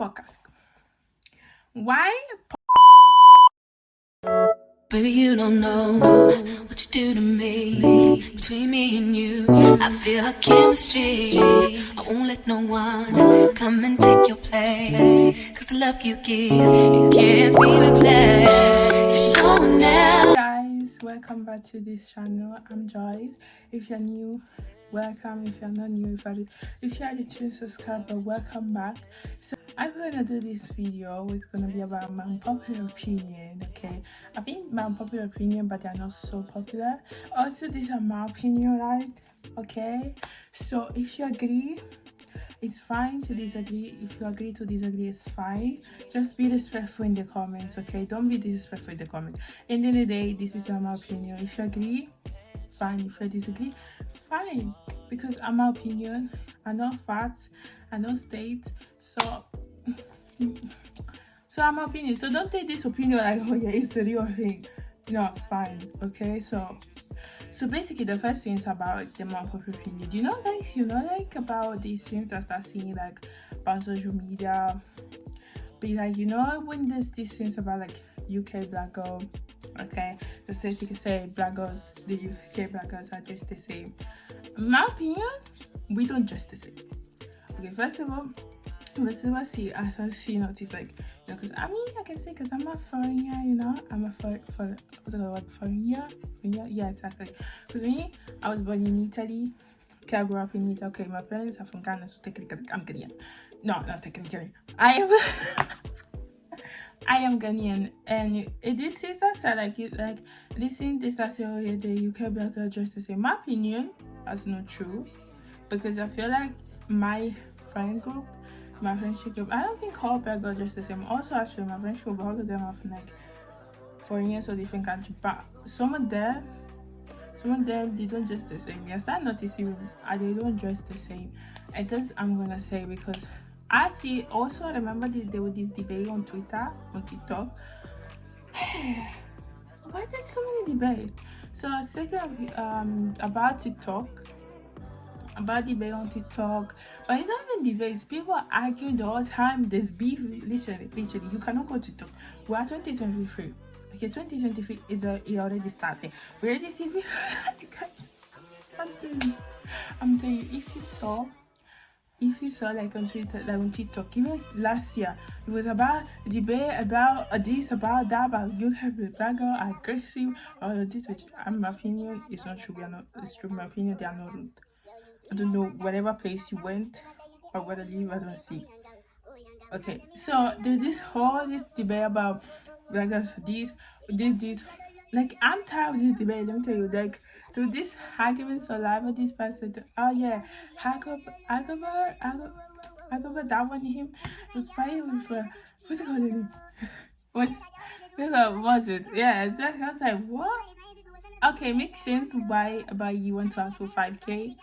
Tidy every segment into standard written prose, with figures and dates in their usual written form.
podcast. Why? Baby, you don't know what you do to me. Between me and you, I feel like chemistry. I won't let no one come and take your place. Cause the love you give, it can't be replaced. So go now. Guys, welcome back to this channel. I'm Joyce. If you're new, welcome. If you're not new, if you're the true subscriber, welcome back. So I'm gonna do this video. It's gonna be about my unpopular opinion. Okay, I think my unpopular opinion, but they're not so popular. Also, these are my opinion, right? Okay, so if you agree, it's fine to disagree. If you agree to disagree, it's fine. Just be respectful in the comments, okay? Don't be disrespectful in the comments. In the end of the day, this is my opinion. If you agree, fine. If you disagree, fine. Because I'm my opinion. I know facts. I know state. So I'm my opinion. So don't take this opinion like, oh yeah, it's the real thing. No, fine. Okay, so basically the first thing is about the unpopular opinion. Do you know like about these things I start seeing like about social media, be like, when there's these things about like UK black girl, okay, the same you can say black girls, the UK black girls are just the same. In my opinion, we don't dress the same. Okay, first of all, see, I notice like, because I can say, because I'm a foreigner, I'm a foreigner. Yeah, exactly. Because me, I was born in Italy. Okay, I grew up in Italy. Okay, my parents are from Ghana, so technically I'm Ghanaian. No, not technically. I am Ghanaian, and this is this that say, oh yeah, the UK black girl dress the same. My opinion, that's not true, because I feel like my friend group, my friendship group, I don't think all black girls dress the same. Also, actually, my friendship group, all of them are from like foreigners or different countries, but some of them they don't dress the same. Yes, I noticing they don't dress the same. And that's I'm gonna say, because I see. Also, I remember there was this debate on Twitter, on TikTok. Why there's so many debates? So I was thinking about TikTok, about debate on TikTok, but it's not even debates. People are arguing the whole time. There's beef, literally. You cannot go to TikTok. We are 2023. Okay, 2023 is it already started. We already see people. I'm telling you, if you saw like on Twitter, like on TikTok, even last year, it was about debate about this, about that, about you have a black girl aggressive, or this, which in my opinion is not true. It's true. In my opinion, they are not rude. I don't know, whatever place you went or whether you I don't see. Okay, so there's this debate about like this. Like, I'm tired of this debate. Let me tell you, like, to this argument so live with this person. Oh yeah, I go that one him was fighting with what's it called again? What was it? Yeah, exactly. I was like, what? Okay, makes sense why about you want to ask for 5K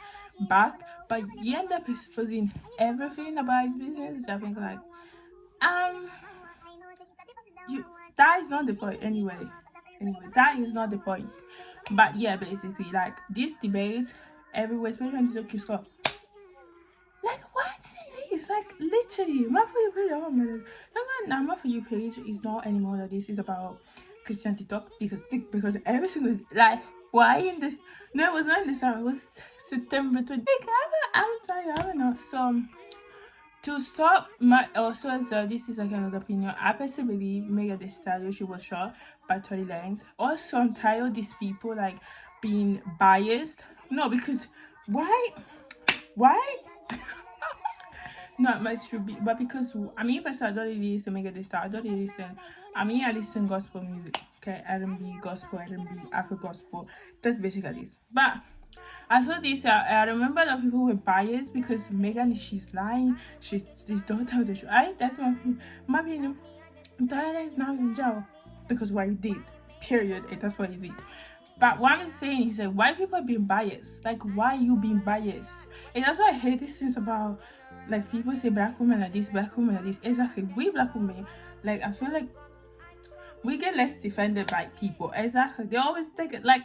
back, but you end up exposing everything about his business. I think like that is not the point anyway. That is not the point. But yeah, basically, like, this debate everywhere, especially on TikTok, is called like, what's in this? Like, literally, my For You page, oh my god, now my For You page is not anymore that this is about Christian TikTok, because every single, like, why in the, no, it was not in the summer, it was September 20. Like, I'm tired, I don't know. So to stop my also, as this is like another opinion, I personally believe Megan Thee Stallion, she was shot by Tory Lanez. Also, I'm tired of these people like being biased. No, because why not much should be, but because personally, I don't really listen to Megan Thee Stallion. I don't really listen. I listen gospel music, okay, R&B, gospel, R&B, Afro gospel. That's basically it. But I saw this. I remember that people were biased because Megan, she's lying. She's don't tell the truth. That's my opinion. My opinion. Diana is now in jail because what he did. Period. And that's what he did. But what I'm saying is that why people are being biased? Like, why you being biased? And that's why I hate these things about, like, people say black women are this, black women are this. Exactly. We black women, like, I feel like we get less defended by people. Exactly. They always take it like,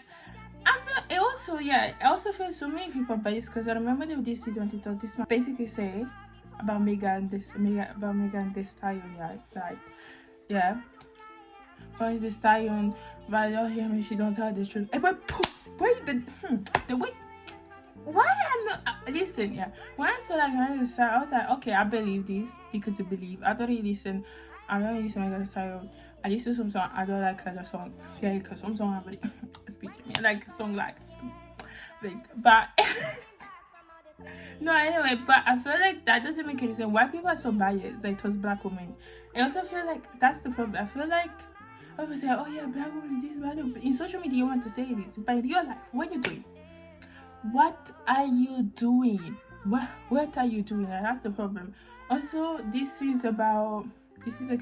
I also feel so many people biased, because I remember there was this season on TikTok. This man basically say about Megan Thee Stallion, yeah, like, yeah. But the Stallion, but oh yeah, she don't tell the truth. But wait, the way. Why I'm not listen, yeah. When I saw that Ghanaian style, I was like, okay, I believe this because to believe. I don't really listen. I don't really listen to Ghanaian style. I listen to some song. I don't like the song. Yeah, because some song I really speak to me. I like a song like, but no. Anyway, but I feel like that doesn't make any sense. Why people are so biased, like towards black women? I also feel like that's the problem. I feel like I would say, oh yeah, black women, this, black women. In social media, you want to say this, but in real life, what are you doing? What are you doing? What are you doing? And that's the problem. Also, this is like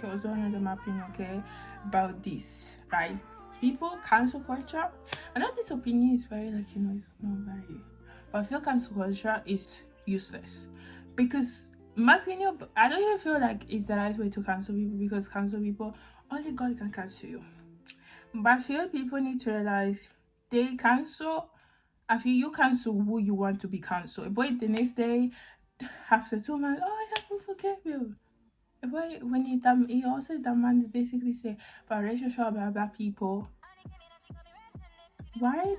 also another my opinion, okay, about this, right? People cancel culture. I know this opinion is very like, it's not very, but I feel cancel culture is useless because my opinion, I don't even feel like it's the right way to cancel people because cancel people only God can cancel you. But I feel people need to realize they cancel. I feel you cancel who you want to be cancelled. Boy, the next day, after 2 months, oh, I will forgive you. Boy, when he also demands basically say, but relationship about black people, why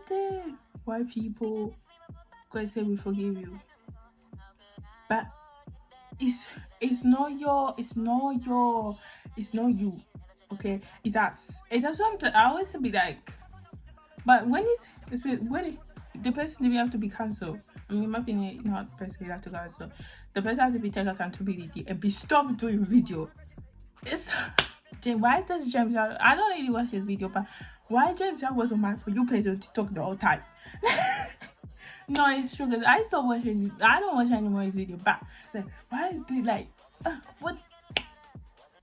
people go say we forgive you? But it's not you, okay? It's us. It does want to. I always be like, but when the person will have to be cancelled. I mean, in my opinion, not the person will have to cancel. The person has to be taken accountability and be stopped doing video. It's why does James? I don't really watch his video, but why James was on my For You page on TikTok the whole time? No, it's true because I still watch his. I don't watch any more his video, but like, why is it like what?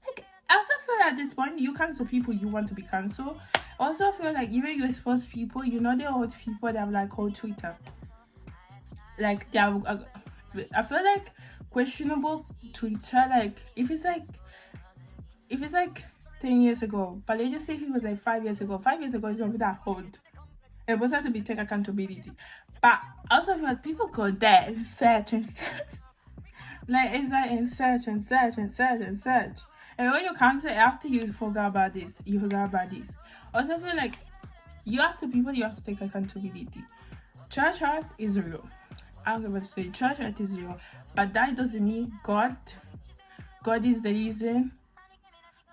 Like, I also feel at this point you cancel people you want to be cancelled. Also feel like even you expose people, there are people that have like whole Twitter. Like they have, I feel like questionable Twitter. Like if it's like 10 years ago, but let's just say if it was like 5 years ago. 5 years ago it's not that old. It was have to be take accountability. But I also feel like people go there and search and search. Like it's like and search and search and search and search. And when you cancel after you forgot about this, Also, I feel like you have to take accountability. Church hurt is real. I don't know what to say. Church hurt is real, but that doesn't mean God is the reason.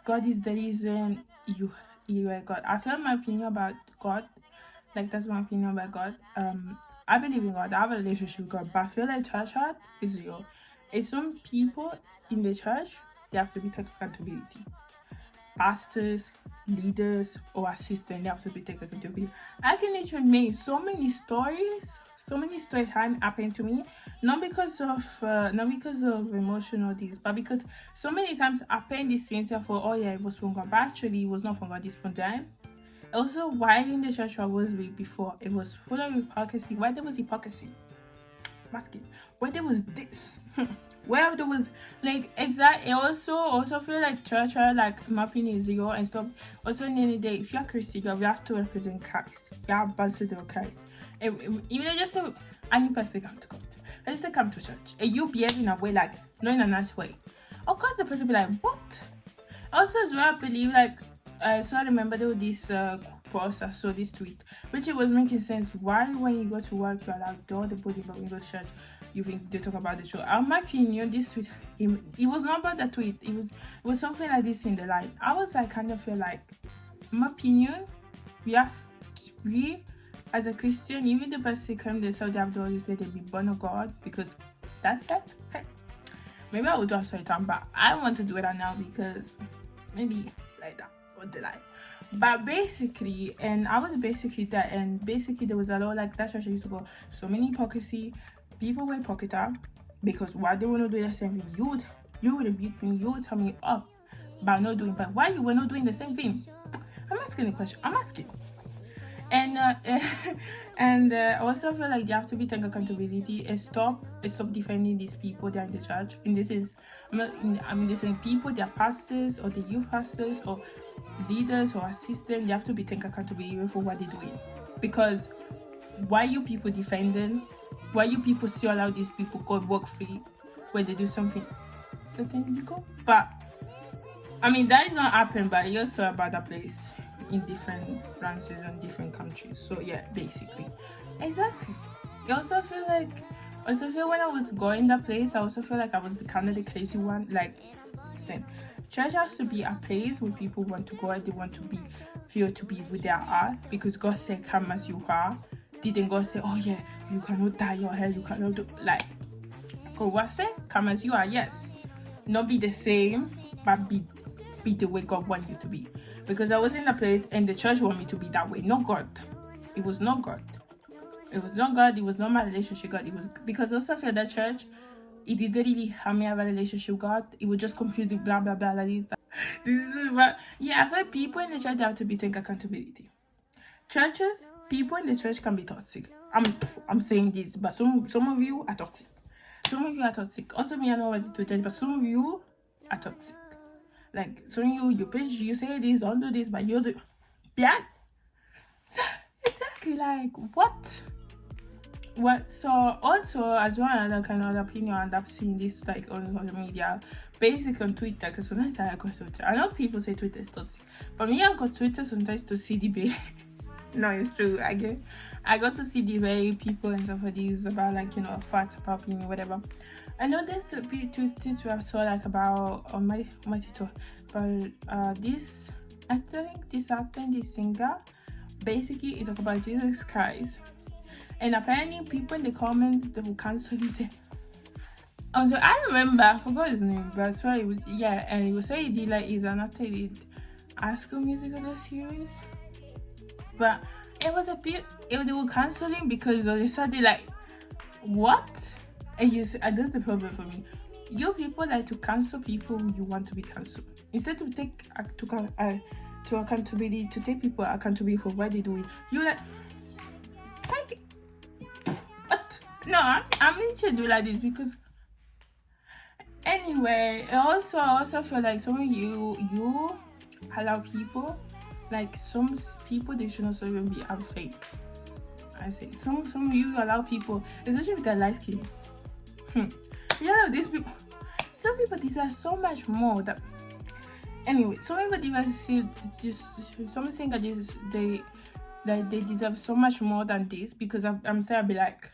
God is the reason you are God. I feel my opinion about God. Like that's my opinion about God. I believe in God. I have a relationship with God, but I feel like church hurt is real. It's some people in the church they have to be taken accountability. Pastors, leaders, or assistants, they have to be taken accountability. I can literally make so many stories happen to me, not because of emotional things, but because so many times I paint this answer for, oh yeah, it was from God, but actually it was not from God, this from them. Also, why in the church I was with before, it was full of hypocrisy. Why there was hypocrisy? Why there was this? Well, there was like exactly. Also feel like church, like my opinion is zero and stuff. Also, in the end of the day, if you're Christian, you have to represent Christ. You're ambassador of Christ. Even just any person come to God, I just come to church, and you behave in a way like not in a nice way. Of course, the person be like, what? Also, as well, I believe like so I remember there was this post, I saw this tweet, which it was making sense. Why when you go to work you're allowed to all the body, but when you go to church you think they talk about the show? In my opinion, this tweet it was not about the tweet. It was something like this in the line. I was like kind of feel like, in my opinion, we as a Christian, even the person come themselves, they have to always be born of God, because that's that. Maybe I would just say it, but I don't want to do it now because maybe like that. What did I? But basically, and I was basically that, and basically there was a lot like that church I used to go. So many hypocrisy. People were pocket up because why they want to do the same thing? You would rebuke me. You would tell me up by not doing. But why you were not doing the same thing? I'm asking a question. I'm asking. And I also feel like you have to be taking accountability and stop defending these people that are in the church. And this is, this is people, they are pastors or the youth pastors or leaders or assistants. You have to be taking accountability for what they're doing. Because why you people defending? Why you people still allow these people go work free where they do something illegal. But I mean, that is not happen, but you also about that place in different branches and different countries. So yeah, basically, exactly. I also feel when I was going that place, I also feel like I was kind of the crazy one. Like, listen, church has to be a place where people want to go and they want to feel to be with their art, because God said, "Come as you are." Didn't God say, "Oh yeah, you cannot dye your hair, you cannot do," like, God what said? Come as you are, yes. Not be the same, but be the way God wants you to be. Because I was in a place and the church wanted me to be that way. Not God. It was not God. It was not God. It was not my relationship with God. It was because also for that church, it didn't really have me have a relationship with God. It was just confusing, blah blah blah, like this. This is what, yeah, I feel people in the church, they have to be take accountability. Churches, people in the church can be toxic. I'm saying this, but some of you are toxic. Some of you are toxic. Also, me, I know what to church, but some of you are toxic. Like, some of you preach, you say this, don't do this, but you do. Yeah. Exactly. Like, what? So also, as well, another kind of opinion, and I've seen this like on social media, basically on Twitter, because sometimes I go to Twitter. I know people say Twitter is toxic, but me, I go to Twitter sometimes to see debate. No, it's true. I got to see debate people and stuff like this about, like, you know, facts about opinion, whatever. I know there's a bit twisted to have saw like about on my Twitter, but this actor, this singer, basically it talk about Jesus Christ. And apparently people in the comments, they will cancel him. So I remember, I forgot his name, but so it was, yeah, and he was saying he did like he's an actor, he did High School Musical series. But it was a bit, they were canceling because they started like, what? And that's the problem for me. You people like to cancel people you want to be cancelled. Instead to take to accountability, to take people accountability for what they do, you like what? No, I need to do like this because anyway. I also feel like some of you allow people, like some people, they should not even be afraid. I say some of you allow people, especially with their light skin. Yeah, these people, some people deserve so much more. That anyway, some people deserve just some saying that they deserve so much more than this, because I'm saying, I'll be like,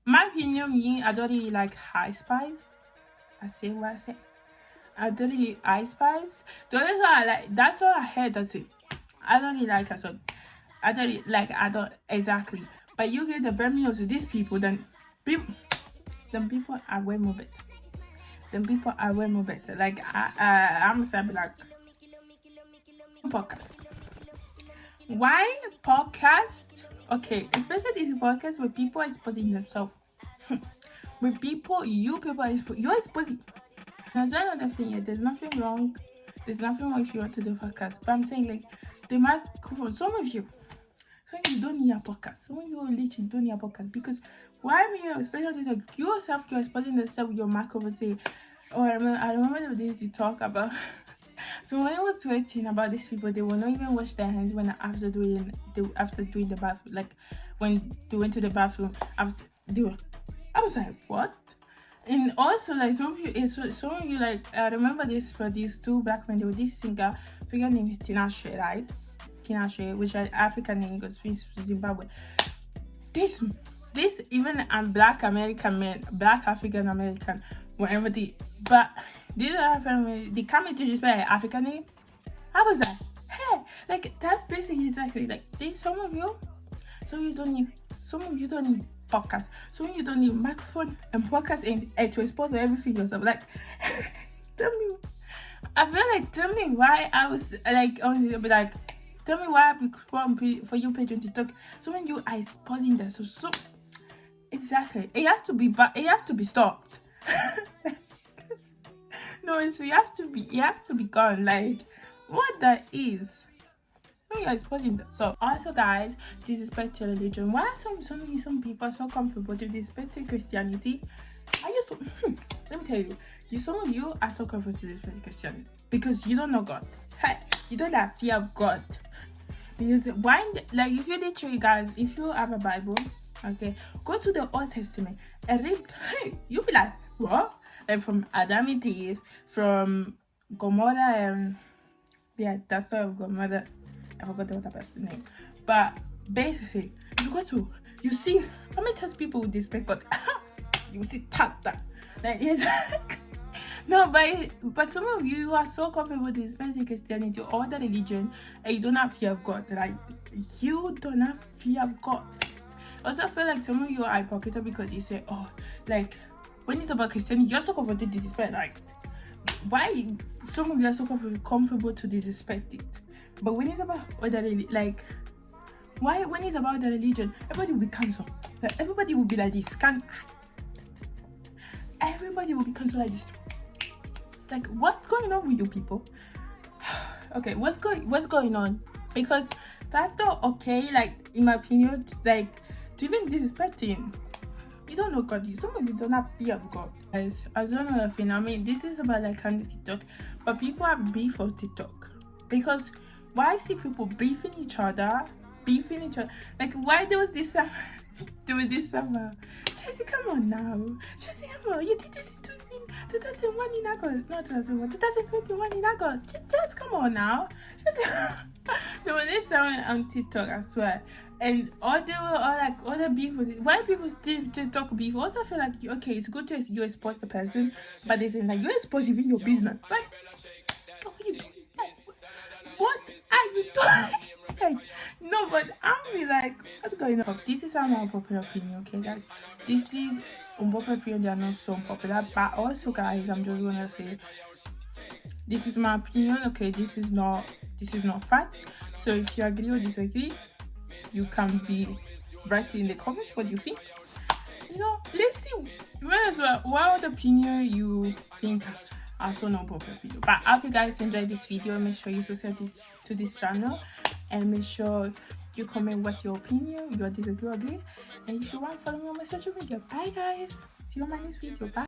my opinion, I don't really like high spice. I say what I say. I don't really high spice. The only thing I like, that's all I heard. That's it. I don't really like her, so I don't really, like. I don't exactly. But you get the Birmingham to these people, then people are way more better. Then people are way more better. Like I'm saying, like podcast. Why podcast? Okay, especially these podcasts where people are exposing themselves. With people, you're exposing. There's another thing here. There's nothing wrong. There's nothing wrong if you want to do podcast. But I'm saying, like, the microphone. Some of you don't need a podcast. Some of you literally don't need a podcast, because why me, especially like yourself, you're exposing yourself with your microphone. Say, oh, I remember the days you talk about. So when I was tweeting about these people, they will not even wash their hands when after doing the bathroom. Like when they went to the bathroom, I was like, what? And also, like, some of you like, I remember this for these two black men. They were this singer named Tinashe, right? Tinashe, which are African name, because she's Zimbabwe. This even black American men, black African American, whatever but these are African, they come into this by African name. I was like, hey, like that's basically exactly like this. Some of you don't need podcast. Some of you don't need microphone and podcast and to expose everything yourself. Like, tell me why I was like on the, like, tell me why I become for you page on TikTok. Some of you are exposing that so exactly. It has to be stopped. No, it's you have to be gone. Like, what that is. You are exposing that. So also, guys, disrespect your religion. Why are some people are so comfortable to disrespect Christianity? Let me tell you, some of you are so comfortable to disrespect Christianity because you don't know God. Hey, you don't have fear of God. Because why, like, if you literally, guys, if you have a Bible, Okay, go to the Old Testament and read. Hey, you'll be like, what? Like from Adam and Eve, from Gomorrah and yeah, that's why I've got mother. I forgot the other person's name. But basically, you go to, you see, how many times people would disrespect God? You see, tap that. Like, it's like, no, but some of you are so comfortable with disrespecting Christianity or the religion, and you don't have fear of God. Like, you don't have fear of God. I also feel like some of you are hypocritical because you say, oh, like, when it's about Christianity, you're so comfortable to disrespect. Like, why some of you are so comfortable to disrespect it, but when it's about other like, why when it's about the religion, everybody will be cancelled. Like, everybody will be like this. Everybody will be cancelled like this. Like, what's going on with you people? Okay, what's going on? Because that's not okay. Like, in my opinion, like, to even disrespecting. You don't know God. Some of you don't have fear of God. Guys, I don't know if you know. I mean, this is about like kind of TikTok, but people have beef on TikTok because why I see people beefing each other. Like, why there was this Chelsea, come on now. Chelsea, come on. You did this in 2001 in August. Not 2001, 2021 in August. Just come on now. There was this time on TikTok, I swear. And all the beef with it. Why people still talk beef? Also, I feel like, okay, it's good to you expose the person, but they say like, you expose even your business. Like, what are you doing? What are you doing? Like, no, but I'll be like, what's going on? This is our unpopular opinion, okay, guys? This is unpopular opinion. They are not so unpopular, but also, guys, I'm just gonna say, this is my opinion, okay? This is not fact. So if you agree or disagree, you can be writing in the comments what you think. You know, let's see what other opinion you think are so not popular video. But I hope you guys enjoyed this video. Make sure you subscribe to this channel and make sure you comment what's your opinion, your disagree or agree. And if you want, follow me on my social media. Bye guys, see you on my next video. Bye.